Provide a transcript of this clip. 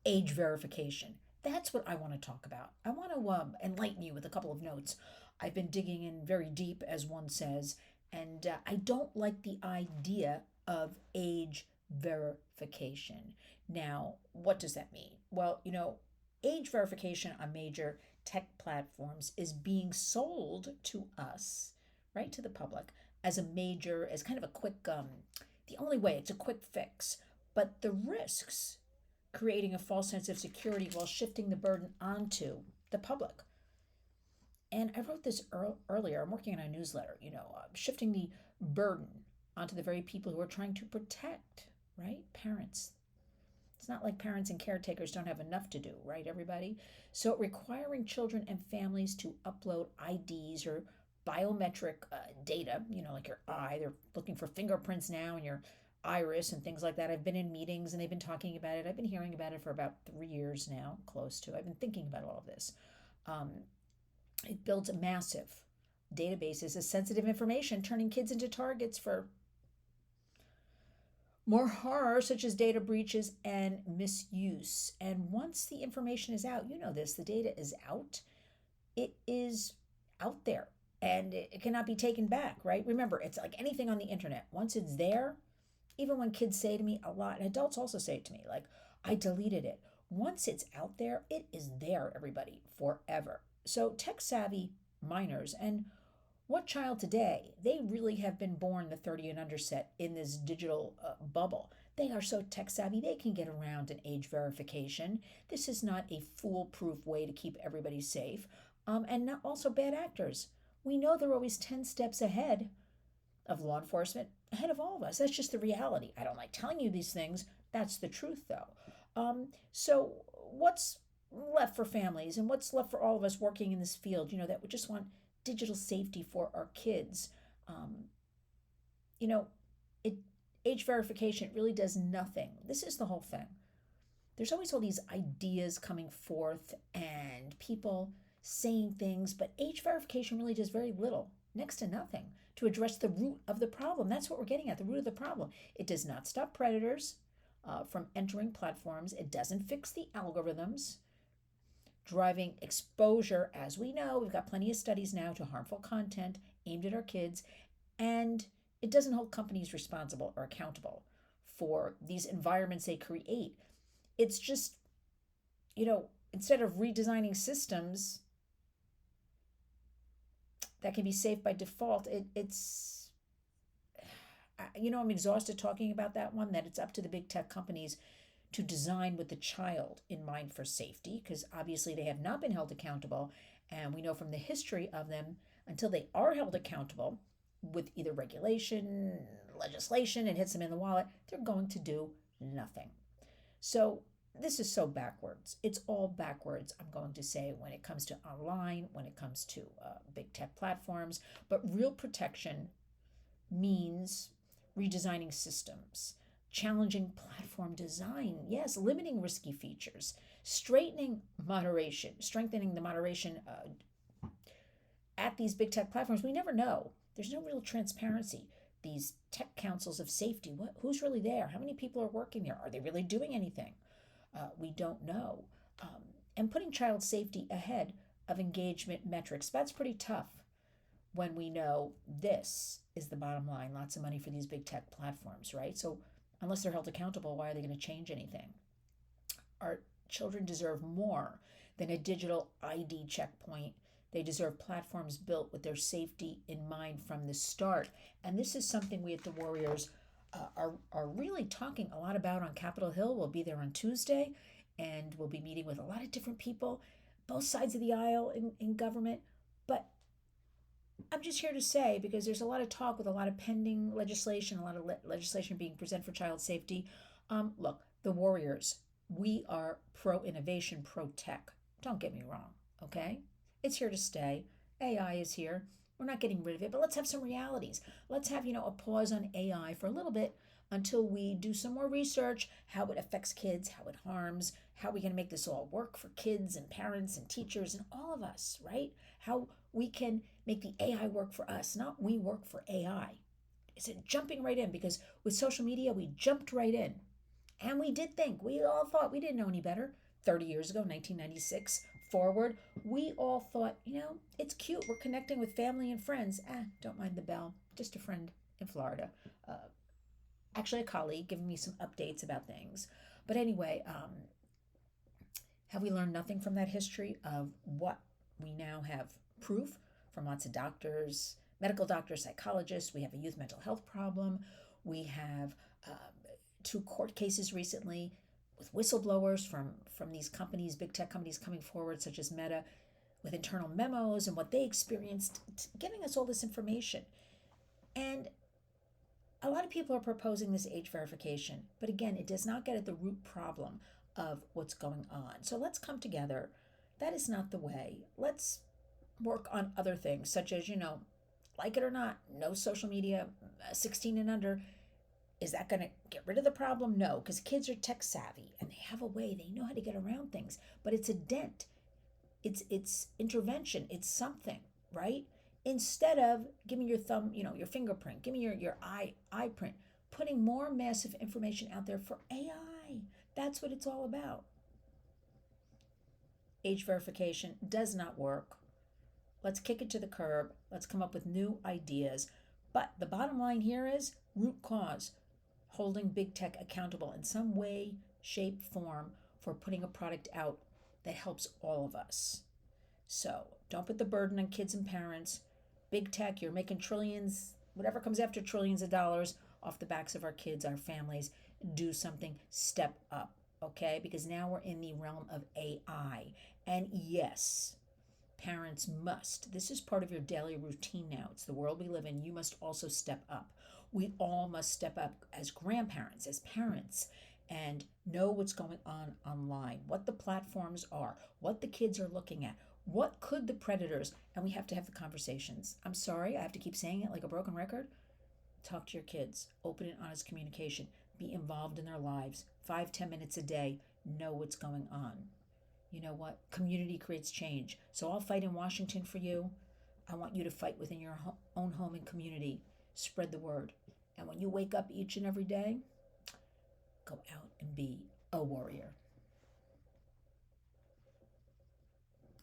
age verification. That's what I want to talk about. I want to enlighten you with a couple of notes. I've been digging in very deep, as one says, and I don't like the idea of age verification. Now, what does that mean? Well, age verification on major tech platforms is being sold to us, right, to the public, as kind of a quick, the only way, it's a quick fix. But the risks creating a false sense of security while shifting the burden onto the public. And I wrote this earlier. I'm working on a newsletter, shifting the burden onto the very people who are trying to protect, right? Parents. It's not like parents and caretakers don't have enough to do, right, everybody? So requiring children and families to upload IDs or biometric data, like your eye. They're looking for fingerprints now and your iris and things like that. I've been in meetings and they've been talking about it. I've been hearing about it for about 3 years now, close to. I've been thinking about all of this. Um, it builds a massive databases of sensitive information, turning kids into targets for more horror, such as data breaches and misuse. And once the information is out, this, the data is out, it is out there and it cannot be taken back, right? Remember, it's like anything on the internet. Once it's there, even when kids say to me a lot, and adults also say it to me, like, I deleted it. Once it's out there, it is there, everybody, forever. So tech savvy minors, and what child today, they really have been born the 30 and under set in this digital bubble. They are so tech savvy, they can get around an age verification. This is not a foolproof way to keep everybody safe. And not also bad actors. We know they're always 10 steps ahead of law enforcement, ahead of all of us. That's just the reality. I don't like telling you these things. That's the truth, though. So, what's left for families and what's left for all of us working in this field, that we just want digital safety for our kids? Um, you know, it age verification really does nothing. This is the whole thing. There's always all these ideas coming forth and people saying things, but age verification really does very little, next to nothing, to address the root of the problem. That's what we're getting at, the root of the problem. It does not stop predators from entering platforms, it doesn't fix the algorithms driving exposure. As we know, we've got plenty of studies now to harmful content aimed at our kids, and it doesn't hold companies responsible or accountable for these environments they create. It's just, instead of redesigning systems that can be safe by default, it's, I'm exhausted talking about that one, that it's up to the big tech companies to design with the child in mind for safety, because obviously they have not been held accountable. And we know from the history of them, until they are held accountable with either regulation, legislation, and hits them in the wallet, they're going to do nothing. So this is so backwards. It's all backwards, I'm going to say, when it comes to online, when it comes to big tech platforms. But real protection means redesigning systems, challenging platform design, yes, limiting risky features, strengthening the moderation at these big tech platforms. We never know. There's no real transparency. These tech councils of safety, who's really there? How many people are working there? Are they really doing anything? We don't know. And putting child safety ahead of engagement metrics, that's pretty tough when we know this is the bottom line, lots of money for these big tech platforms, right? So unless they're held accountable, why are they going to change anything? Our children deserve more than a digital ID checkpoint. They deserve platforms built with their safety in mind from the start. And this is something we at the Warriors are really talking a lot about on Capitol Hill. We'll be there on Tuesday, and we'll be meeting with a lot of different people, both sides of the aisle in government. But I'm just here to say, because there's a lot of talk with a lot of pending legislation, a lot of legislation being presented for child safety. Look, the Warriors, we are pro innovation, pro tech. Don't get me wrong, okay? It's here to stay. AI is here. We're not getting rid of it, but let's have some realities. Let's have, a pause on AI for a little bit until we do some more research, how it affects kids, how it harms, how we're going to make this all work for kids and parents and teachers and all of us, right? How we can make the AI work for us, not we work for AI. Is it jumping right in? Because with social media, we jumped right in. And we did think, we all thought we didn't know any better. 30 years ago, 1996, forward, we all thought, it's cute. We're connecting with family and friends. Don't mind the bell. Just a friend in Florida. Uh, Actually, a colleague giving me some updates about things. But anyway, have we learned nothing from that history of what we now have proof from lots of doctors, medical doctors, psychologists? We have a youth mental health problem. We have two court cases recently with whistleblowers from these companies, big tech companies coming forward, such as Meta, with internal memos and what they experienced, giving us all this information. And a lot of people are proposing this age verification, but again, it does not get at the root problem of what's going on. So let's come together. That is not the way. Let's work on other things, such as, like it or not, no social media, 16 and under. Is that going to get rid of the problem? No, because kids are tech savvy and they have a way, they know how to get around things, but it's a dent. It's intervention. It's something, right? Instead of give me your thumb, your fingerprint, give me your eye print, putting more massive information out there for AI. That's what it's all about. Age verification does not work. Let's kick it to the curb. Let's come up with new ideas. But the bottom line here is root cause, holding big tech accountable in some way, shape, form for putting a product out that helps all of us. So don't put the burden on kids and parents. Big tech, you're making trillions, whatever comes after trillions of dollars off the backs of our kids, our families. Do something, step up, okay? Because now we're in the realm of AI. And yes, parents must. This is part of your daily routine now. It's the world we live in. You must also step up. We all must step up as grandparents, as parents, and know what's going on online, what the platforms are, what the kids are looking at, what could the predators, and we have to have the conversations. I'm sorry, I have to keep saying it like a broken record. Talk to your kids, open and honest communication, be involved in their lives, 5-10 minutes a day, know what's going on. You know what? Community creates change. So I'll fight in Washington for you. I want you to fight within your own home and community. Spread the word. And when you wake up each and every day, go out and be a warrior.